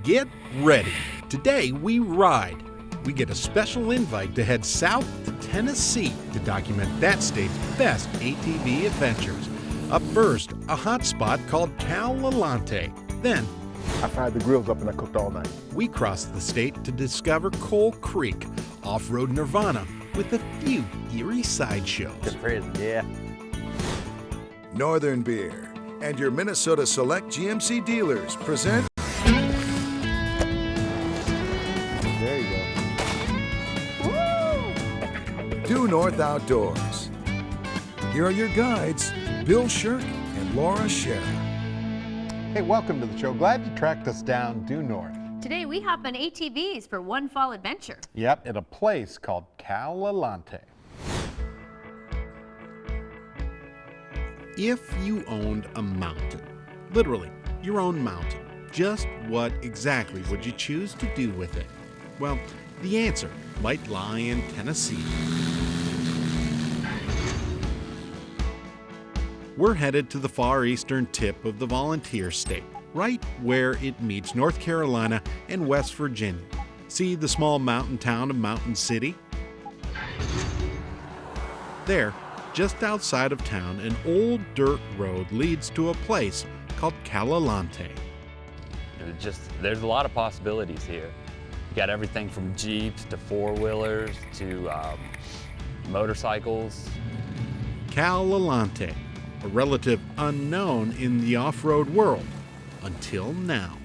Get ready. Today we ride. We get a special invite to head south to Tennessee to document that state's best ATV adventures. Up first, a hot spot called Callalantee. Then, I fried the grills up and I cooked all night. we cross the state to discover Coal Creek, off-road nirvana with a few eerie sideshows. Yeah. Northern Beer and your Minnesota Select GMC dealers present There you go. Due North Outdoors. Here are your guides, Bill Shirk and Laura Shera. Hey, welcome to the show. Glad you tracked us down due north. Today we hop on ATVs for one fall adventure. Yep, at a place called Callalantee. If you owned a mountain, literally your own mountain, just what exactly would you choose to do with it? Well, the answer might lie in Tennessee. We're headed to the far eastern tip of the Volunteer State, right where it meets North Carolina and West Virginia. See the small mountain town of Mountain City? There, just outside of town, an old dirt road leads to a place called Callalantee. There's a lot of possibilities here. You got everything from Jeeps to four-wheelers to motorcycles. Callalantee, a relative unknown in the off-road world until now.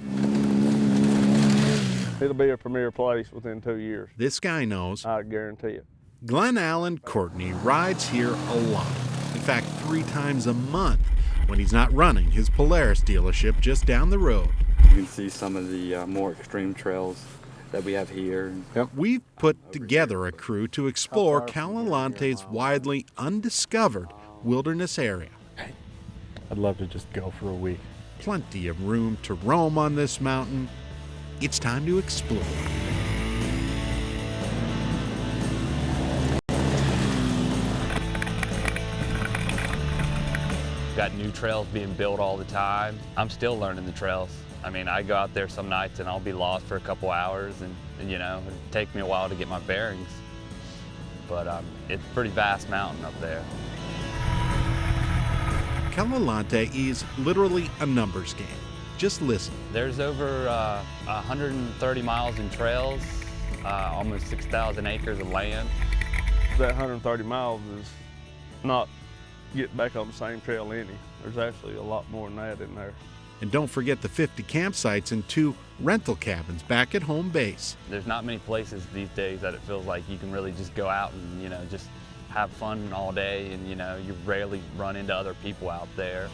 It'll be a premier place within 2 years. This guy knows. I guarantee it. Glenn Allen Courtney rides here a lot. In fact, 3 times a month when he's not running his Polaris dealership just down the road. You can see some of the more extreme trails that we have here. We've put together a crew to explore Callalantee's widely undiscovered wilderness area. I'd love to just go for a week. Plenty of room to roam on this mountain. It's time to explore. Got new trails being built all the time. I'm still learning the trails. I mean, I go out there some nights and I'll be lost for a couple hours and you know, it'll take me a while to get my bearings. But it's a pretty vast mountain up there. Callalantee is literally a numbers game. Just listen. There's over 130 miles in trails, almost 6,000 acres of land. That 130 miles is not getting back on the same trail any. There's actually a lot more than that in there. And don't forget the 50 campsites and 2 rental cabins back at home base. There's not many places these days that it feels like you can really just go out and, you know, just have fun all day and, you know, you rarely run into other people out there.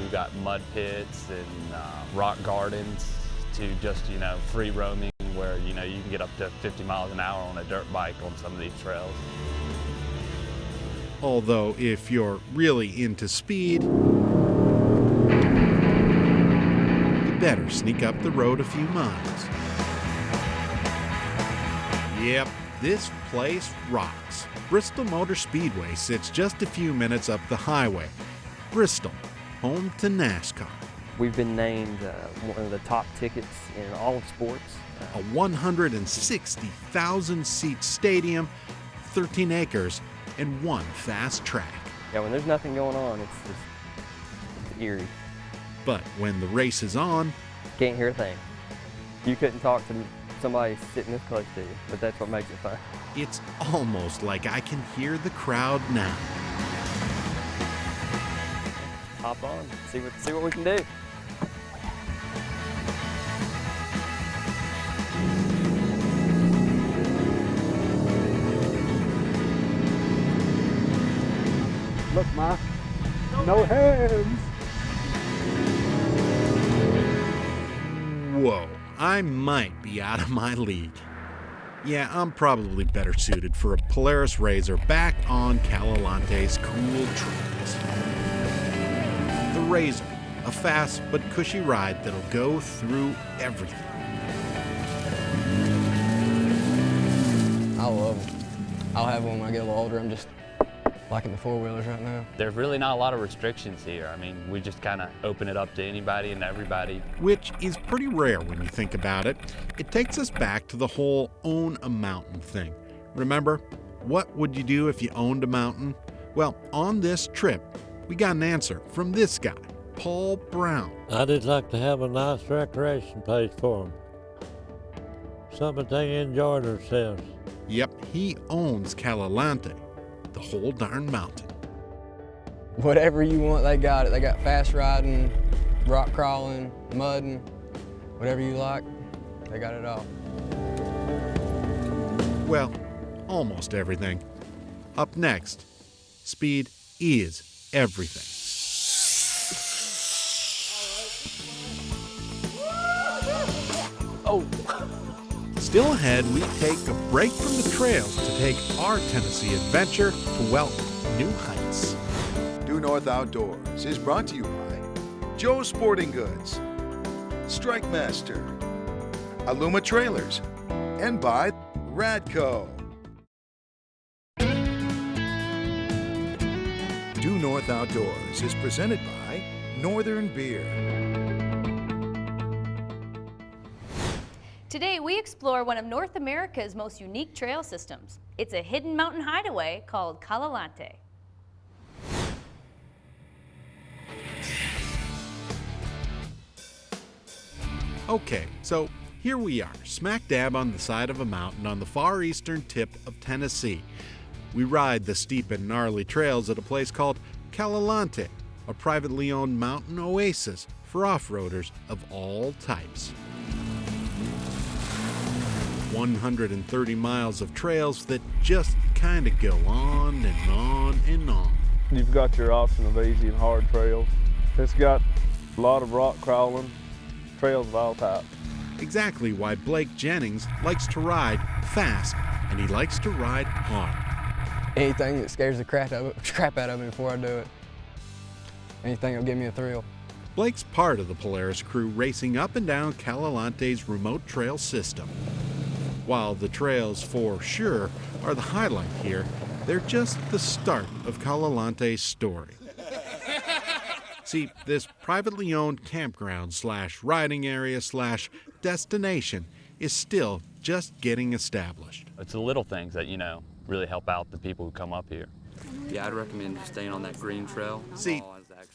We've got mud pits and rock gardens to just, you know, free roaming where, you know, you can get up to 50 miles an hour on a dirt bike on some of these trails. Although if you're really into speed, you better sneak up the road a few miles. Yep, this place rocks. Bristol Motor Speedway sits just a few minutes up the highway. Bristol, home to NASCAR. We've been named one of the top tickets in all of sports. A 160,000-seat stadium, 13 acres, and 1 fast track. Yeah, when there's nothing going on, it's eerie. But when the race is on, Can't hear a thing. You couldn't talk to somebody sitting this close to you, but that's what makes it fun. it's almost like I can hear the crowd now. Hop on, see what we can do. Look, Ma, no hands. Whoa, I might be out of my league. Yeah, I'm probably better suited for a Polaris Razor back on Callalantee's cool trails. The Razor, a fast but cushy ride that'll go through everything. I love them. I'll have one when I get a little older. I'm just Liking the four-wheelers right now. There's really not a lot of restrictions here. I mean, we just kind of open it up to anybody and everybody. Which is pretty rare when you think about it. It takes us back to the whole own a mountain thing. Remember, what would you do if you owned a mountain? Well, on this trip, we got an answer from this guy, Paul Brown. I'd just like to have a nice recreation place for them. Something they enjoy themselves. Yep, he owns Callalantee, the whole darn mountain. Whatever you want, they got it. They got fast riding, rock crawling, mudding, whatever you like, they got it all. Well, almost everything. Up next, speed is everything. Oh, Still ahead, we take a break from the trails to take our Tennessee adventure to, well, new heights. Due North Outdoors is brought to you by Joe's Sporting Goods, Strike Master, Aluma Trailers, and by Radco. Due North Outdoors is presented by Northern Beer. Today, we explore one of North America's most unique trail systems. It's a hidden mountain hideaway called Callalantee. Okay, so here we are, smack dab on the side of a mountain on the far eastern tip of Tennessee. We ride the steep and gnarly trails at a place called Callalantee, a privately owned mountain oasis for off-roaders of all types. 130 miles of trails that just kind of go on and on and on. you've got your option of easy and hard trails. It's got a lot of rock crawling, trails of all types. Exactly why Blake Jennings likes to ride fast, and he likes to ride hard. Anything that scares the crap out of me before I do it. Anything that'll give me a thrill. Blake's part of the Polaris crew racing up and down Callalantee's remote trail system. While the trails for sure are the highlight here, they're just the start of Callalantee's story. See, this privately owned campground / riding / destination is still just getting established. It's the little things that, really help out the people who come up here. Yeah, I'd recommend just staying on that green trail. See,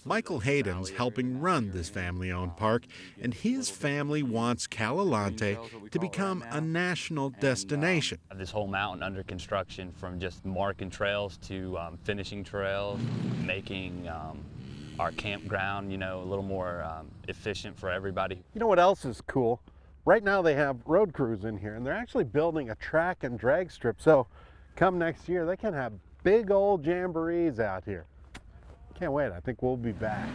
Michael Hayden's helping run this family-owned park, and his family wants Callalantee to become a national destination. This whole mountain under construction, from just marking trails to finishing trails, making our campground, a little more efficient for everybody. You know what else is cool? Right now they have road crews in here, and they're actually building a track and drag strip. So come next year, they can have big old jamborees out here. Can't wait. I think we'll be back.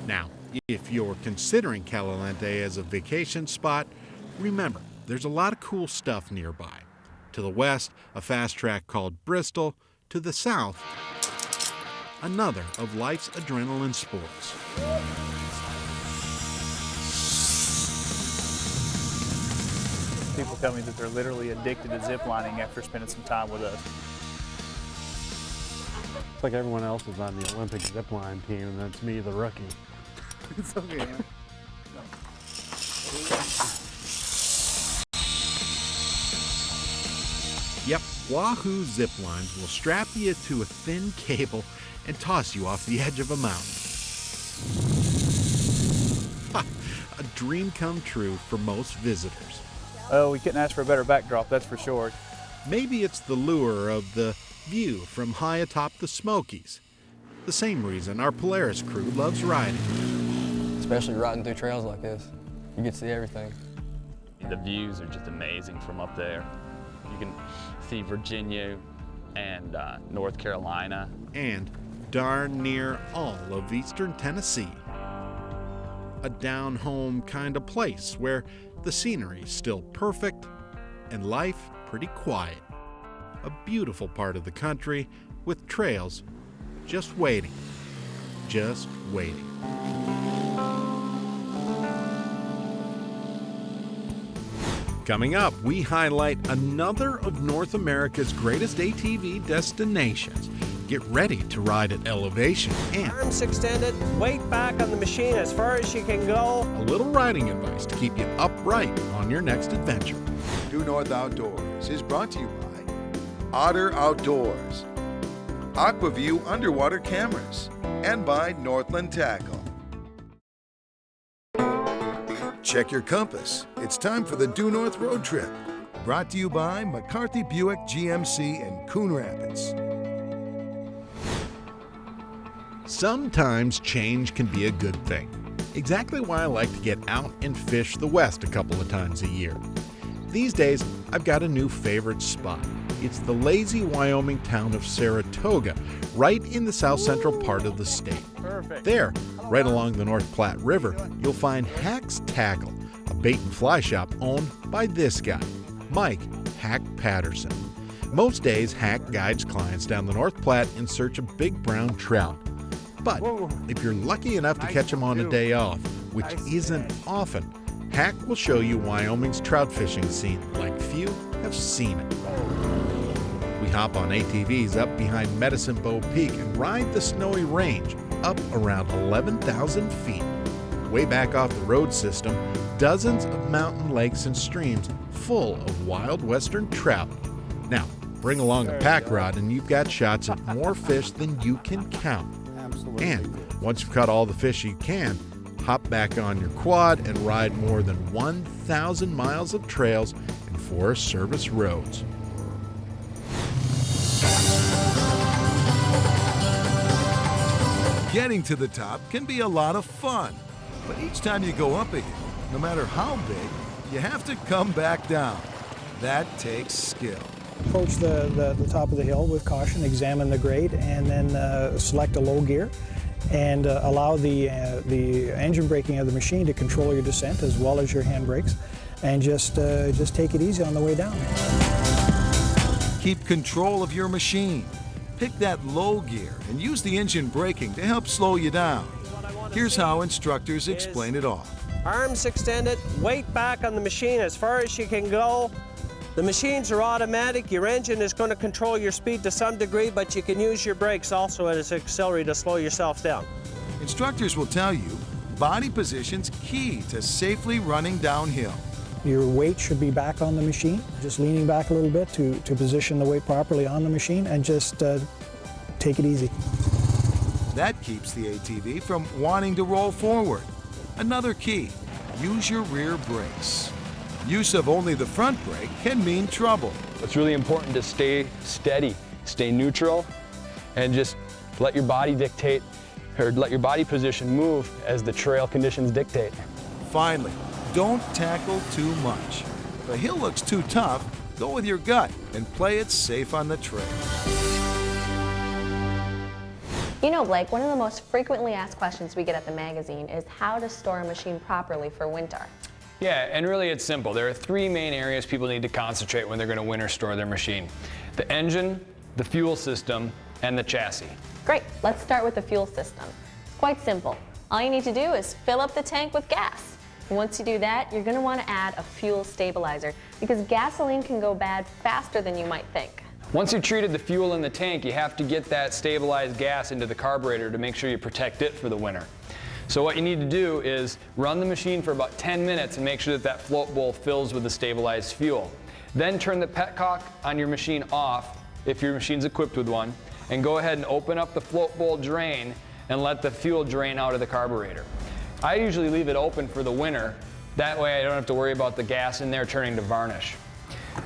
Now, if you're considering Callalantee as a vacation spot, remember, there's a lot of cool stuff nearby. To the west, a fast track called Bristol. To the south, another of life's adrenaline sports. People tell me that they're literally addicted to ziplining after spending some time with us. It's like everyone else is on the Olympic zipline team, and that's me, the rookie. It's okay, man. Yep, Wahoo ziplines will strap you to a thin cable and toss you off the edge of a mountain. Ha, a dream come true for most visitors. Oh, we couldn't ask for a better backdrop, that's for sure. Maybe it's the lure of the view from high atop the Smokies. The same reason our Polaris crew loves riding. Especially riding through trails like this. You get to see everything. The views are just amazing from up there. You can see Virginia and North Carolina. And darn near all of eastern Tennessee. A down-home kind of place where the scenery's still perfect and life pretty quiet. A beautiful part of the country with trails just waiting, just waiting. Coming up, we highlight another of North America's greatest ATV destinations. Get ready to ride at elevation and arms extended, weight back on the machine as far as you can go. a little riding advice to keep you upright on your next adventure. Due North Outdoors is brought to you by Otter Outdoors, Aquaview Underwater Cameras, and by Northland Tackle. Check your compass. It's time for the Due North Road Trip. Brought to you by McCarthy Buick GMC in Coon Rapids. Sometimes change can be a good thing. Exactly why I like to get out and fish the West a couple of times a year. These days, I've got a new favorite spot. It's the lazy Wyoming town of Saratoga, right in the south central part of the state. Perfect. There, right along the North Platte River, you'll find Hack's Tackle, a bait and fly shop owned by this guy, Mike Hack Patterson. Most days, Hack guides clients down the North Platte in search of big brown trout. But if you're lucky enough to catch him on a day off, which isn't often, Hack will show you Wyoming's trout fishing scene like few have seen it. We hop on ATVs up behind Medicine Bow Peak and ride the snowy range up around 11,000 feet. Way back off the road system, dozens of mountain lakes and streams full of wild western trout. Now, bring along a pack rod and you've got shots at more fish than you can count. And once you've caught all the fish you can, hop back on your quad and ride more than 1,000 miles of trails and Forest Service roads. Getting to the top can be a lot of fun, but each time you go up again, no matter how big, you have to come back down. That takes skill. Approach the top of the hill with caution, examine the grade, and then select a low gear and allow the engine braking of the machine to control your descent as well as your hand brakes, and just take it easy on the way down. Keep control of your machine. Pick that low gear and use the engine braking to help slow you down. Here's how instructors explain it all. Arms extended, weight back on the machine as far as you can go. The machines are automatic. Your engine is going to control your speed to some degree, but you can use your brakes also as an accelerator to slow yourself down. Instructors will tell you body position's key to safely running downhill. Your weight should be back on the machine, just leaning back a little bit to position the weight properly on the machine, and just take it easy. That keeps the ATV from wanting to roll forward. Another key, use your rear brakes. Use of only the front brake can mean trouble. It's really important to stay steady, stay neutral, and just let your body dictate, or let your body position move as the trail conditions dictate. Finally, don't tackle too much. If a hill looks too tough, go with your gut and play it safe on the trail. You know, Blake, one of the most frequently asked questions we get at the magazine is how to store a machine properly for winter. Yeah, and really it's simple. There are three main areas people need to concentrate when they're going to winter store their machine: the engine, the fuel system, and the chassis. Great, let's start with the fuel system. It's quite simple. All you need to do is fill up the tank with gas. And once you do that, you're going to want to add a fuel stabilizer because gasoline can go bad faster than you might think. Once you've treated the fuel in the tank, you have to get that stabilized gas into the carburetor to make sure you protect it for the winter. So what you need to do is run the machine for about 10 minutes and make sure that that float bowl fills with the stabilized fuel. Then turn the petcock on your machine off, if your machine's equipped with one, and go ahead and open up the float bowl drain and let the fuel drain out of the carburetor. I usually leave it open for the winter. That way I don't have to worry about the gas in there turning to varnish.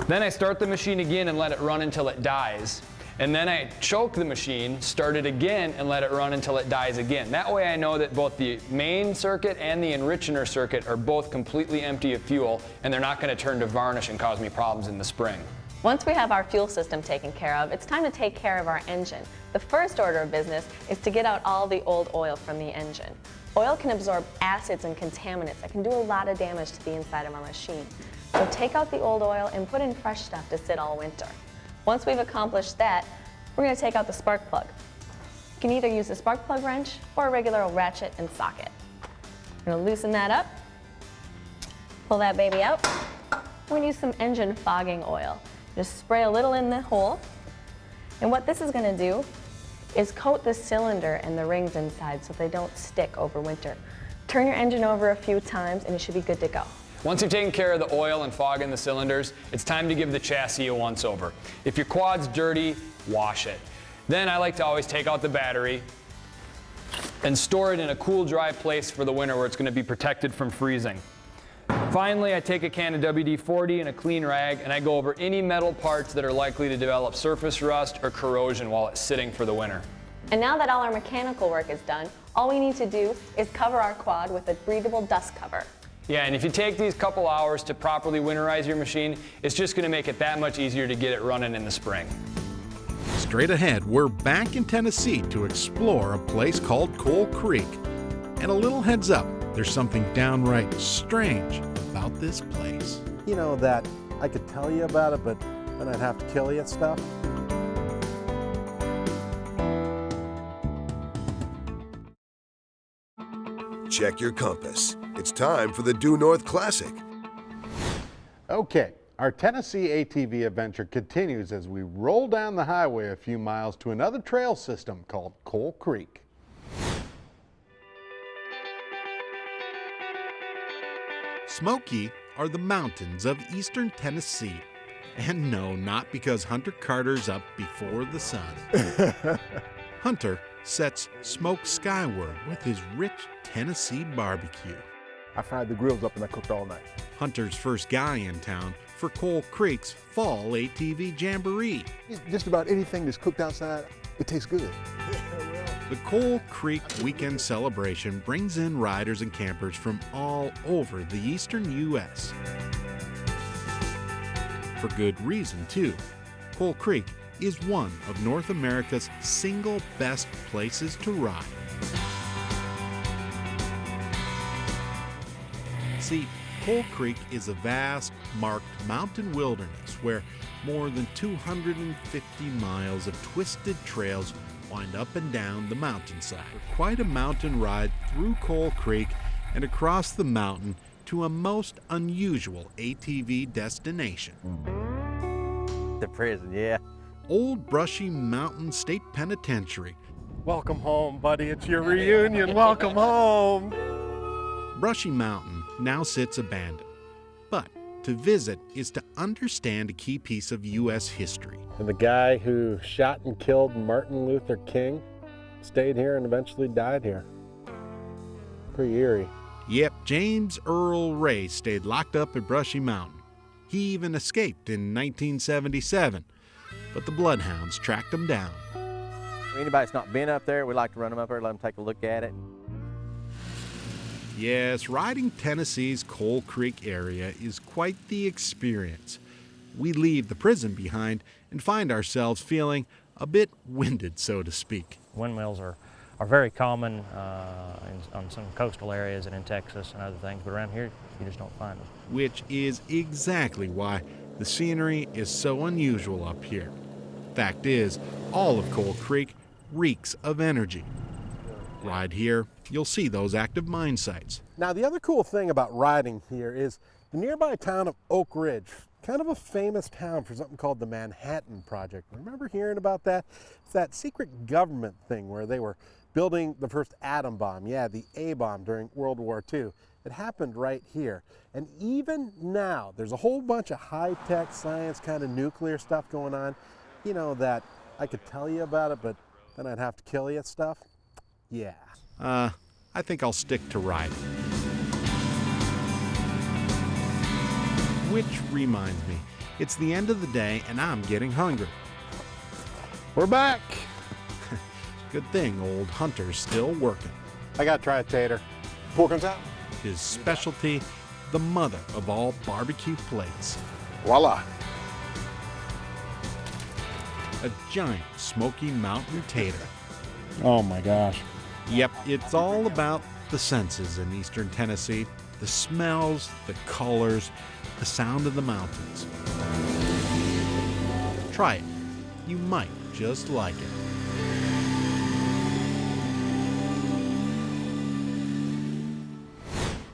Then I start the machine again and let it run until it dies. And then I choke the machine, start it again, and let it run until it dies again. That way I know that both the main circuit and the enrichener circuit are both completely empty of fuel, and they're not going to turn to varnish and cause me problems in the spring. Once we have our fuel system taken care of, it's time to take care of our engine. The first order of business is to get out all the old oil from the engine. Oil can absorb acids and contaminants that can do a lot of damage to the inside of our machine. So take out the old oil and put in fresh stuff to sit all winter. Once we've accomplished that, we're going to take out the spark plug. You can either use a spark plug wrench or a regular old ratchet and socket. We're going to loosen that up, pull that baby out, we're gonna use some engine fogging oil. Just spray a little in the hole. And what this is gonna do is coat the cylinder and the rings inside so they don't stick over winter. Turn your engine over a few times and it should be good to go. Once you've taken care of the oil and fog in the cylinders, it's time to give the chassis a once over. If your quad's dirty, wash it. Then I like to always take out the battery and store it in a cool, dry place for the winter where it's going to be protected from freezing. Finally, I take a can of WD-40 and a clean rag and I go over any metal parts that are likely to develop surface rust or corrosion while it's sitting for the winter. And now that all our mechanical work is done, all we need to do is cover our quad with a breathable dust cover. Yeah, and if you take these couple hours to properly winterize your machine, it's just going to make it that much easier to get it running in the spring. Straight ahead, we're back in Tennessee to explore a place called Coal Creek. And a little heads up, there's something downright strange about this place. You know that I could tell you about it, but then I'd have to kill you stuff? Check your compass. It's time for the Due North Classic. Okay, our Tennessee ATV adventure continues as we roll down the highway a few miles to another trail system called Coal Creek. Smoky are the mountains of eastern Tennessee. And no, not because Hunter Carter's up before the sun. Hunter sets smoke skyward with his rich Tennessee barbecue. I fried the grills up and I cooked all night. Hunter's first guy in town for Coal Creek's Fall ATV Jamboree. Just about anything that's cooked outside, it tastes good. The Coal Creek Weekend Celebration brings in riders and campers from all over the eastern U.S. For good reason, too. Coal Creek is one of North America's single best places to ride. See, Coal Creek is a vast, marked mountain wilderness where more than 250 miles of twisted trails wind up and down the mountainside. Quite a mountain ride through Coal Creek and across the mountain to a most unusual ATV destination. The prison, yeah. Old Brushy Mountain State Penitentiary. Welcome home, buddy. It's your reunion. Welcome home. Brushy Mountain now sits abandoned, but to visit is to understand a key piece of U.S. history. And the guy who shot and killed Martin Luther King stayed here and eventually died here. Pretty eerie. Yep, James Earl Ray stayed locked up at Brushy Mountain. He even escaped in 1977, but the bloodhounds tracked him down. Anybody that's not been up there, we like to run them up there, let them take a look at it. Yes, riding Tennessee's Coal Creek area is quite the experience. We leave the prison behind and find ourselves feeling a bit winded, so to speak. Windmills are very common on some coastal areas and in Texas and other things, but around here you just don't find them. Which is exactly why the scenery is so unusual up here. Fact is, all of Coal Creek reeks of energy. Ride here, you'll see those active mine sites. Now, the other cool thing about riding here is the nearby town of Oak Ridge, kind of a famous town for something called the Manhattan Project. Remember hearing about that? It's that secret government thing where they were building the first atom bomb, yeah, the A-bomb during World War II. It happened right here. And even now, there's a whole bunch of high-tech science kind of nuclear stuff going on. You know, that I could tell you about it, but then I'd have to kill you stuff. Yeah. I think I'll stick to riding. Which reminds me, it's the end of the day and I'm getting hungry. We're back. Good thing old Hunter's still working. I gotta try a tater. Pork on top. His specialty, the mother of all barbecue plates. Voila. A giant smoky mountain tater. Oh my gosh. Yep, it's all about the senses in eastern Tennessee. The smells, the colors, the sound of the mountains. Try it. You might just like it.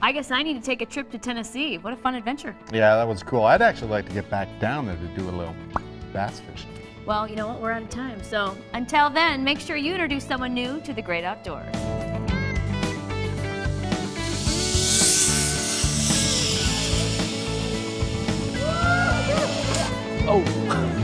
I guess I need to take a trip to Tennessee. What a fun adventure. Yeah, that was cool. I'd actually like to get back down there to do a little bass fishing. Well, you know what? We're out of time. So until then, make sure you introduce someone new to the great outdoors. Oh.